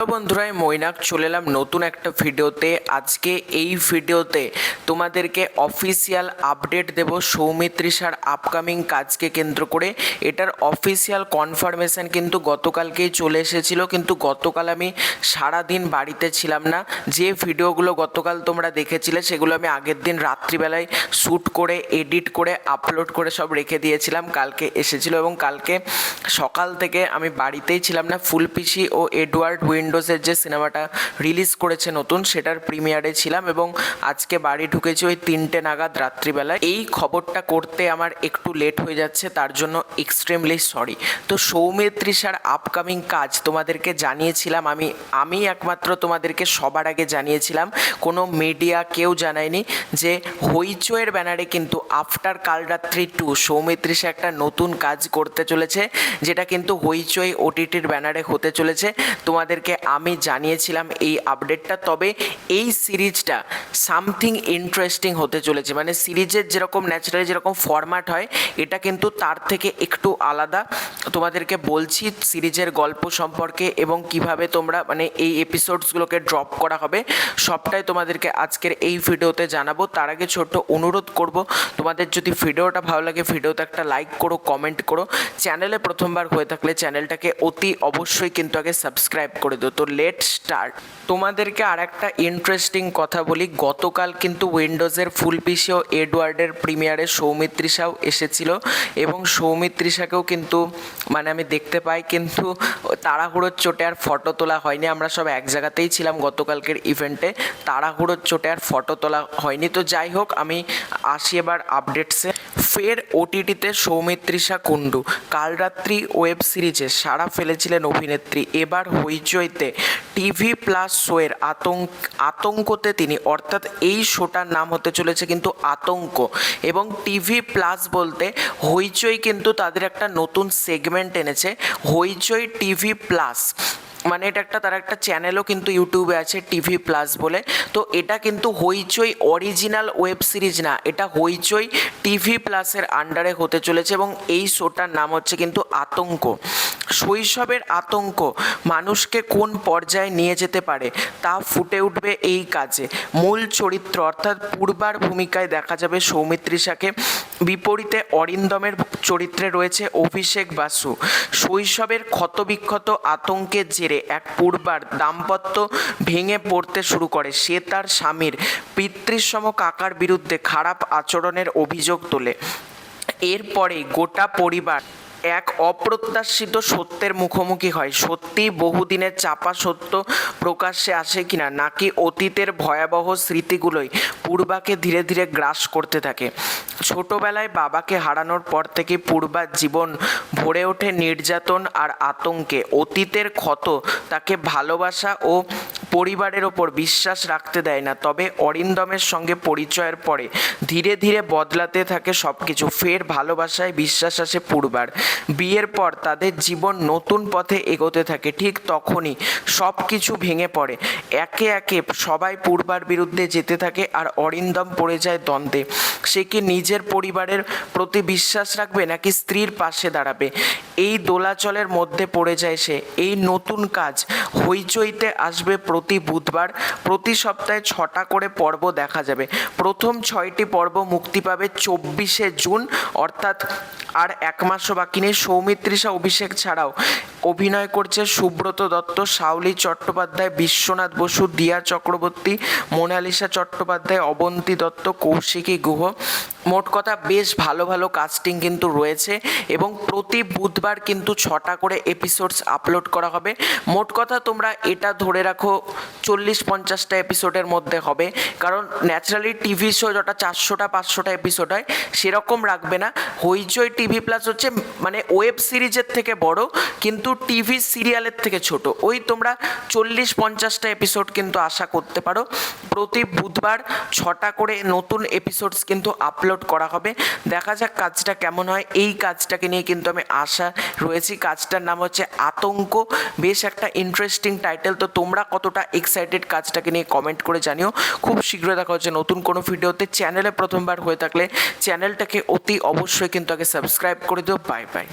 বন্ধুরা, মৈনাক চলে এলাম নতুন একটা ভিডিওতে। আজকে এই ভিডিওতে তোমাদেরকে অফিসিয়াল আপডেট দেব সৌমিত্রিষার আপকামিং কাজকে কেন্দ্র করে। এটার অফিসিয়াল কনফার্মেশন কিন্তু গতকালকেই চলে এসেছিলো, কিন্তু গতকাল আমি সারাদিন বাড়িতে ছিলাম না। যে ভিডিওগুলো গতকাল তোমরা দেখেছিলে সেগুলো আমি আগের দিন রাত্রিবেলায় শ্যুট করে এডিট করে আপলোড করে সব রেখে দিয়েছিলাম। কালকে এসেছিলো এবং কালকে সকাল থেকে আমি বাড়িতেই ছিলাম না। ফুলপিসি ও এডওয়ার্ড উইন্ডোজের যে সিনেমাটা রিলিজ করেছে নতুন, সেটার প্রিমিয়ারে ছিলাম এবং আজকে বাড়ি ঢুকেছি ওই 3টে নাগাদ রাত্রিবেলায়। এই খবরটা করতে আমার একটু লেট হয়ে যাচ্ছে, তার জন্য এক্সট্রিমলি সরি। তো সৌমিত্রিষার আপকামিং কাজ তোমাদেরকে জানিয়েছিলাম, আমি একমাত্র তোমাদেরকে সবার আগে জানিয়েছিলাম, কোনো মিডিয়া কেউ জানায়নি যে হইচইয়ের ব্যানারে কিন্তু আফটার কালরাত্রি 2 সৌমিত্রিষা একটা নতুন কাজ করতে চলেছে, যেটা কিন্তু হইচই ওটিটির ব্যানারে হতে চলেছে। তোমাদেরকে আমি জানিয়েছিলাম এই আপডেটটা। তবে এই সিরিজটা সামথিং ইন্টারেস্টিং হতে চলেছে, মানে সিরিজের যেরকম ন্যাচারালি যেরকম ফরম্যাট হয়, এটা কিন্তু তার থেকে একটু আলাদা। তোমাদেরকে বলছি সিরিজের গল্প সম্পর্কে এবং কিভাবে তোমরা মানে এই এপিসোডসগুলোকে ড্রপ করা হবে, সবটাই তোমাদেরকে আজকের এই ভিডিওতে জানাবো। তার আগে ছোট্ট অনুরোধ করব, তোমাদের যদি ভিডিওটা ভালো লাগে ভিডিওতে একটা লাইক করো, কমেন্ট করো। চ্যানেলে প্রথমবার হয়ে থাকলে চ্যানেলটাকে অতি অবশ্যই কিন্তু আগে সাবস্ক্রাইব করে দিও। তো লেট স্টার্ট। তোমাদেরকে আর একটা ইন্টারেস্টিং কথা বলি, গতকাল কিন্তু উইন্ডোজের ফুলপিসি ও এডওয়ার্ডের প্রিমিয়ারে সৌমিত্রিষাও এসেছিল এবং সৌমিত্রিষাকেও কিন্তু মানে আমি দেখতে পাই, কিন্তু তাড়াহুড়োর চোটে আর ফটো তোলা হয়নি। আমরা সব এক জায়গাতেই ছিলাম গতকালকের ইভেন্টে, তাড়াহুড়োর চোটে আর ফটো তোলা হয়নি। তো যাই হোক, আমি আসি এবার আপডেটসে। ফের ওটিটিতে সৌমিত্রিষা কুণ্ডু। কাল রাত্রি ওয়েব সিরিজে সাড়া ফেলেছিলেন অভিনেত্রী, এবার হইচইতে টিভি প্লাস শোয়ের আতঙ্কতে তিনি, অর্থাৎ এই শোটার নাম হতে চলেছে কিন্তু আতঙ্ক। এবং টিভি প্লাস বলতে হইচই কিন্তু তাদের একটা নতুন সেগমেন্ট এনেছে, হইচই টিভি প্লাস। মানে এটা একটা তার একটা চ্যানেলও কিন্তু ইউটিউবে আছে টিভি প্লাস বলে। তো এটা কিন্তু হইচই অরিজিনাল ওয়েব সিরিজ না, এটা হইচই টিভি প্লাসের আন্ডারে হতে চলেছে এবং এই শোটার নাম হচ্ছে কিন্তু আতঙ্ক। শৈশবের আতঙ্ক মানুষকে কোন পর্যায়ে নিয়ে যেতে পারে তা ফুটে উঠবে এই কাজে। মূল চরিত্র অর্থাৎ পূর্বার ভূমিকায় দেখা যাবে সৌমিত্রিষাকে, বিপরীতে অরিন্দমের চরিত্রে রয়েছে অভিষেক বাসু। শৈশবের ক্ষতবিক্ষত আতঙ্কের জেরে এক পূর্বার দাম্পত্য ভেঙে পড়তে শুরু করে। সে তার স্বামীর পিতৃসম কাকার বিরুদ্ধে খারাপ আচরণের অভিযোগ তোলে। এরপরেই গোটা পরিবার এক অপ্রত্যাশিত সত্যের মুখোমুখি হয়। সত্যি বহুদিনের চাপা সত্য প্রকাশ্যে আসে কিনা, নাকি অতীতের ভয়াবহ স্মৃতিগুলোই পূর্বাকে ধীরে ধীরে গ্রাস করতে থাকে। ছোটবেলায় বাবাকে হারানোর পর থেকে পূর্বার জীবন ভরে ওঠে নির্যাতন আর আতঙ্কে। অতীতের ক্ষত তাকে ভালোবাসা ও পরিবারের ওপর বিশ্বাস রাখতে দেয় না। তবে অরিন্দমের সঙ্গে পরিচয়ের পরে ধীরে ধীরে বদলাতে থাকে সব কিছু। ফের ভালোবাসায় বিশ্বাস আসে পূর্বার। বিয়ের পর তাদের জীবন নতুন পথে এগোতে থাকে। ঠিক তখনই সব কিছু ভেঙে পড়ে। একে একে সবাই পূর্বার বিরুদ্ধে যেতে থাকে আর অরিন্দম পড়ে যায় দ্বন্দ্বে। সে কি নিজের পরিবারের প্রতি বিশ্বাস রাখবে নাকি স্ত্রীর পাশে দাঁড়াবে, এই দোলাচলের মধ্যে পড়ে যায় সে। এই নতুন কাজ হইচইতে আসবে প্রতি বুধবার, প্রতি সপ্তাহে 6টা করে পর্ব দেখা যাবে। প্রথম 6টি পর্ব মুক্তি পাবে 24শে জুন, অর্থাৎ আর এক মাসও বাকি নেই। সৌমিত্রিষা অভিষেক ছাড়াও অভিনয় করছে সুব্রত দত্ত, শাওলি চট্টোপাধ্যায়, বিশ্বনাথ বসু, দিয়া চক্রবর্তী, মোনালিসা চট্টোপাধ্যায়, অবন্তী দত্ত, কৌশিকী গুহ। মোট কথা বেশ ভালো ভালো কাস্টিং কিন্তু রয়েছে এবং প্রতি বুধবার কিন্তু 6টা করে এপিসোডস আপলোড করা হবে। মোট কথা তোমরা এটা ধরে রাখো 40-50টা এপিসোডের মধ্যে হবে, কারণ ন্যাচারালি টিভি শো যেটা 400টা 500টা এপিসোড হয় সেরকম রাখবে না। হইচই টিভি প্লাস হচ্ছে মানে ওয়েব সিরিজের থেকে বড় কিন্তু টিভি সিরিয়ালের থেকে ছোট। ওই তোমরা 40-50টা এপিসোড কিন্তু আশা করতে পারো। প্রতি বুধবার 6টা করে নতুন এপিসোডস কিন্তু আপলোড করা হবে। দেখা যাক কাজটা কেমন হয়। এই কাজটাকে নিয়ে কিন্তু আমি আশা রয়েছি। কাজটার নাম হচ্ছে আতঙ্ক, বেশ একটা ইন্টারেস্টিং টাইটেল। তো তোমরা কতটা এক্সাইটেড কাজটাকে নিয়ে কমেন্ট করে জানিও। খুব শীঘ্রই দেখা হচ্ছে নতুন কোনো ভিডিওতে। চ্যানেলে প্রথমবার হয়ে থাকলে চ্যানেলটাকে অতি অবশ্যই কিন্তু আগে সাবস্ক্রাইব করে দিও। Bye bye.